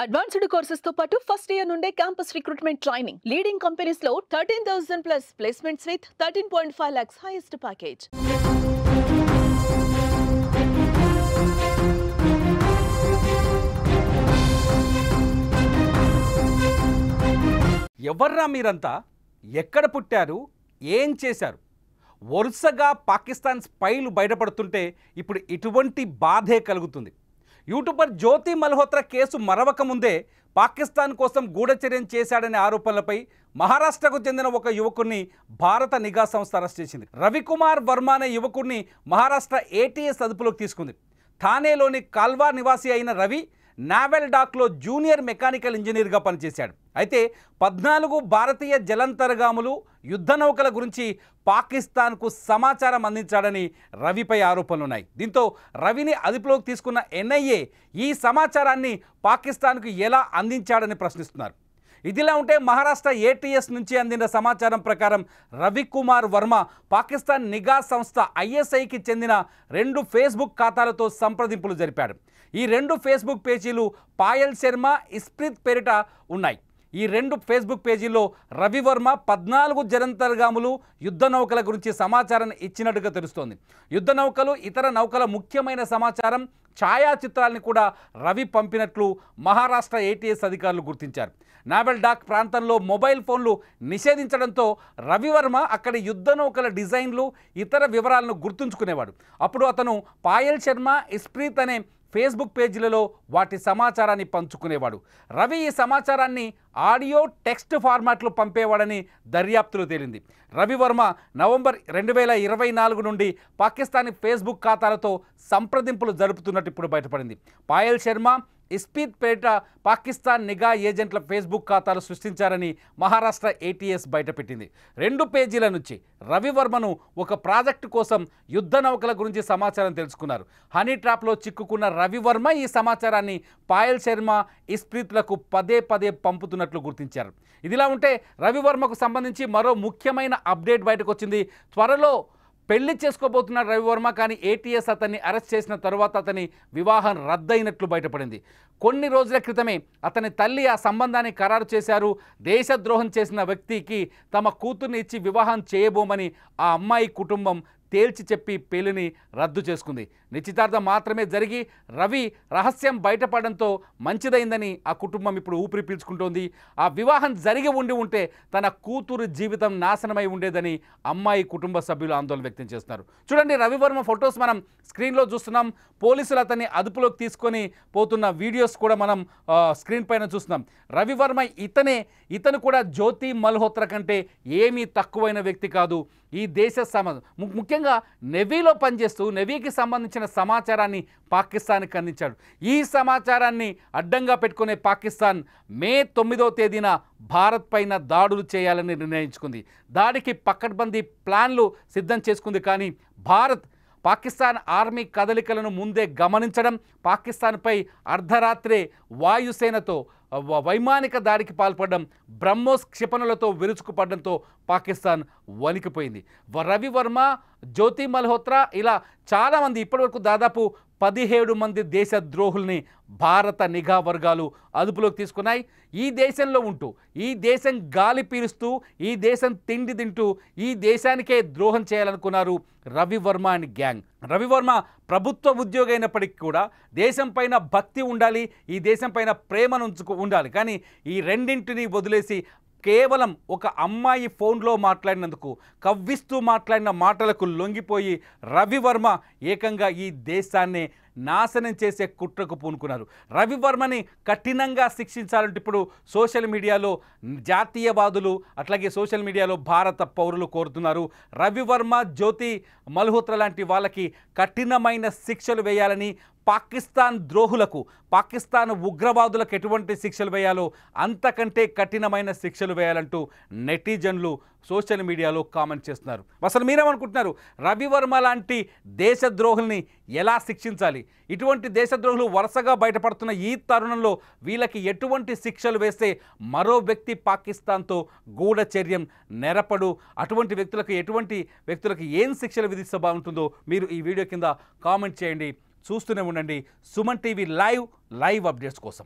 Advanced courses తో పాటు first year నుండే campus recruitment training leading companies లో 13,000 plus placements with 13.5 lakhs highest package. ఎవర్రా మీరంతా? ఎక్కడ పుట్టారు? ఏం చేశారు? వరుసగా పాకిస్తాన్ స్పైలు బయటపడుతుంటే ఇప్పుడు ఇటువంటి బాధే కలుగుతుంది. యూట్యూబర్ జ్యోతి మల్హోత్రా కేసు మరవక ముందే పాకిస్తాన్ కోసం గూఢచర్యం చేశాడనే ఆరోపణలపై మహారాష్ట్రకు చెందిన ఒక యువకుడిని భారత నిఘా సంస్థ అరెస్ట్ చేసింది. రవికుమార్ వర్మ అనే యువకుడిని మహారాష్ట్ర ఏటీఎస్ అదుపులోకి తీసుకుంది. థానేలోని కాల్వా నివాసి అయిన రవి నావెల్ డాక్లో జూనియర్ మెకానికల్ ఇంజనీర్గా పనిచేశాడు. అయితే 14 భారతీయ జలంతర్గాములు యుద్ధ నౌకల గురించి పాకిస్తాన్కు సమాచారం అందించాడని రవిపై ఆరోపణలున్నాయి. దీంతో రవిని అదుపులోకి తీసుకున్న ఎన్ఐఏ ఈ సమాచారాన్ని పాకిస్తాన్కు ఎలా అందించాడని ప్రశ్నిస్తున్నారు. ఇదిలా ఉంటే మహారాష్ట్ర ఏటీఎస్ నుంచి అందిన సమాచారం ప్రకారం రవికుమార్ వర్మ పాకిస్తాన్ నిఘా సంస్థ ఐఎస్ఐకి చెందిన 2 ఫేస్బుక్ ఖాతాలతో సంప్రదింపులు జరిపాడు. ఈ 2 ఫేస్బుక్ పేజీలు పాయల్ శర్మ, ఇస్ప్రీత్ పేరిట ఉన్నాయి. ఈ 2 ఫేస్బుక్ పేజీల్లో రవివర్మ 14 జలంతర్గాములు యుద్ధ నౌకల గురించి సమాచారాన్ని ఇచ్చినట్టుగా తెలుస్తోంది. యుద్ధ నౌకలు, ఇతర నౌకల ముఖ్యమైన సమాచారం, ఛాయాచిత్రాలను కూడా రవి పంపినట్లు మహారాష్ట్ర ఏటీఎస్ అధికారులు గుర్తించారు. నావెల్ డాక్ ప్రాంతంలో మొబైల్ ఫోన్లు నిషేధించడంతో రవివర్మ అక్కడి యుద్ధ నౌకల డిజైన్లు, ఇతర వివరాలను గుర్తుంచుకునేవాడు. అప్పుడు అతను పాయల్ శర్మ, ఇస్ప్రీత్ అనే ఫేస్బుక్ పేజీలలో వాటి సమాచారాన్ని పంచుకునేవాడు. రవి ఈ సమాచారాన్ని ఆడియో, టెక్స్ట్ ఫార్మాట్లో పంపేవాడని దర్యాప్తులో తేలింది. రవివర్మ నవంబర్ 2024 నుండి పాకిస్తానీ ఫేస్బుక్ ఖాతాలతో సంప్రదింపులు జరుపుతున్నట్టు ఇప్పుడు బయటపడింది. పాయల్ శర్మ, ఇస్ప్రీత్ పేట పాకిస్తాన్ నిఘా ఏజెంట్ల ఫేస్బుక్ ఖాతాలు సృష్టించారని మహారాష్ట్ర ఏటీఎస్ బయటపెట్టింది. 2 పేజీల నుంచి రవివర్మను ఒక ప్రాజెక్టు కోసం యుద్ధ నౌకల గురించి సమాచారం తెలుసుకున్నారు. హనీ ట్రాప్లో చిక్కుకున్న రవివర్మ ఈ సమాచారాన్ని పాయల్ శర్మ, ఇస్ప్రీత్లకు పదే పంపుతున్నట్లు గుర్తించారు. ఇదిలా ఉంటే రవివర్మకు సంబంధించి మరో ముఖ్యమైన అప్డేట్ బయటకు వచ్చింది. త్వరలో పెళ్లి చేసుకోబోతున్న రవివర్మ, కానీ ఏటీఎస్ అతన్ని అరెస్ట్ చేసిన తరువాత అతని వివాహం రద్దయినట్లు బయటపడింది. కొన్ని రోజుల క్రితమే అతని తల్లి ఆ సంబంధాన్ని ఖరారు చేశారు. దేశద్రోహం చేసిన వ్యక్తికి తమ కూతుర్ని ఇచ్చి వివాహం చేయబోమని ఆ అమ్మాయి కుటుంబం తేల్చి చెప్పి పెళ్లిని రద్దు చేసుకుంది. నిశ్చితార్థం మాత్రమే జరిగి రవి రహస్యం బయటపడడంతో మంచిదైందని ఆ కుటుంబం ఇప్పుడు ఊపిరి పీల్చుకుంటోంది. ఆ వివాహం జరిగి ఉంటే తన కూతురు జీవితం నాశనమై ఉండేదని అమ్మాయి కుటుంబ సభ్యులు ఆందోళన వ్యక్తం చేస్తున్నారు. చూడండి, రవివర్మ ఫొటోస్ మనం స్క్రీన్లో చూస్తున్నాం. పోలీసులు అతన్ని అదుపులోకి తీసుకొని పోతున్న వీడియోస్ కూడా మనం స్క్రీన్ పైన చూస్తున్నాం. రవివర్మ ఇతను కూడా జ్యోతి మల్హోత్రా కంటే ఏమీ తక్కువైన వ్యక్తి కాదు. ఈ దేశ ముఖ్యంగా నెవీలో పనిచేస్తూ నెవీకి సంబంధించిన సమాచారాన్ని పాకిస్తాన్కి అందించాడు. ఈ సమాచారాన్ని అడ్డంగా పెట్టుకునే పాకిస్తాన్ మే 9వ తేదీన భారత్ పైన దాడులు చేయాలని నిర్ణయించుకుంది. దాడికి పకడ్బందీ ప్లాన్లు సిద్ధం చేసుకుంది. కానీ భారత్ పాకిస్తాన్ ఆర్మీ కదలికలను ముందే గమనించడం, పాకిస్తాన్పై అర్ధరాత్రే వాయుసేనతో వైమానిక దాడికి పాల్పడడం, బ్రహ్మోస్ క్షిపణులతో విరుచుకుపడడంతో పాకిస్తాన్ వణికిపోయింది. రవివర్మ, జ్యోతి మల్హోత్రా ఇలా చాలామంది, ఇప్పటివరకు దాదాపు 17 మంది దేశద్రోహుల్ని భారత నిఘా వర్గాలు అదుపులోకి తీసుకున్నాయి. ఈ దేశంలో ఉంటూ, ఈ దేశం గాలి పీలుస్తూ, ఈ దేశం తిండి తింటూ ఈ దేశానికే ద్రోహం చేయాలనుకున్నారు రవివర్మ అండ్ గ్యాంగ్. రవివర్మ ప్రభుత్వ ఉద్యోగి అయినప్పటికీ కూడా దేశం పైన భక్తి ఉండాలి, ఈ దేశం పైన ప్రేమను ఉండాలి. కానీ ఈ రెండింటిని వదిలేసి కేవలం ఒక అమ్మాయి ఫోన్లో మాట్లాడినందుకు, కవ్విస్తూ మాట్లాడిన మాటలకు లొంగిపోయి రవివర్మ ఏకంగా ఈ దేశాన్ని నాశనం చేసే కుట్రకు పూనుకున్నారు. రవివర్మని కఠినంగా శిక్షించాలంటే ఇప్పుడు సోషల్ మీడియాలో జాతీయవాదులు, అట్లాగే సోషల్ మీడియాలో భారత పౌరులు కోరుతున్నారు. రవివర్మ, జ్యోతి మల్హోత్రా లాంటి వాళ్ళకి కఠినమైన శిక్షలు వేయాలని, పాకిస్తాన్ ద్రోహులకు, పాకిస్తాన్ ఉగ్రవాదులకు ఎటువంటి శిక్షలు వేయాలో అంతకంటే కఠినమైన శిక్షలు వేయాలంటూ నెటిజన్లు సోషల్ మీడియాలో కామెంట్ చేస్తున్నారు. అసలు మీరేమనుకుంటున్నారు? రవివర్మ లాంటి దేశద్రోహుల్ని ఎలా శిక్షించాలి? ఇటువంటి దేశద్రోహులు వరుసగా బయటపడుతున్న ఈ తరుణంలో వీళ్ళకి ఎటువంటి శిక్షలు వేస్తే మరో వ్యక్తి పాకిస్తాన్తో గూఢచర్యం నెరపడు, అటువంటి వ్యక్తులకు ఏం శిక్షలు విధిస్తే బాగుంటుందో మీరు ఈ వీడియో కింద కామెంట్ చేయండి. చూస్తూనే ఉండండి సుమన్ టీవీ లైవ్ అప్డేట్స్ కోసం.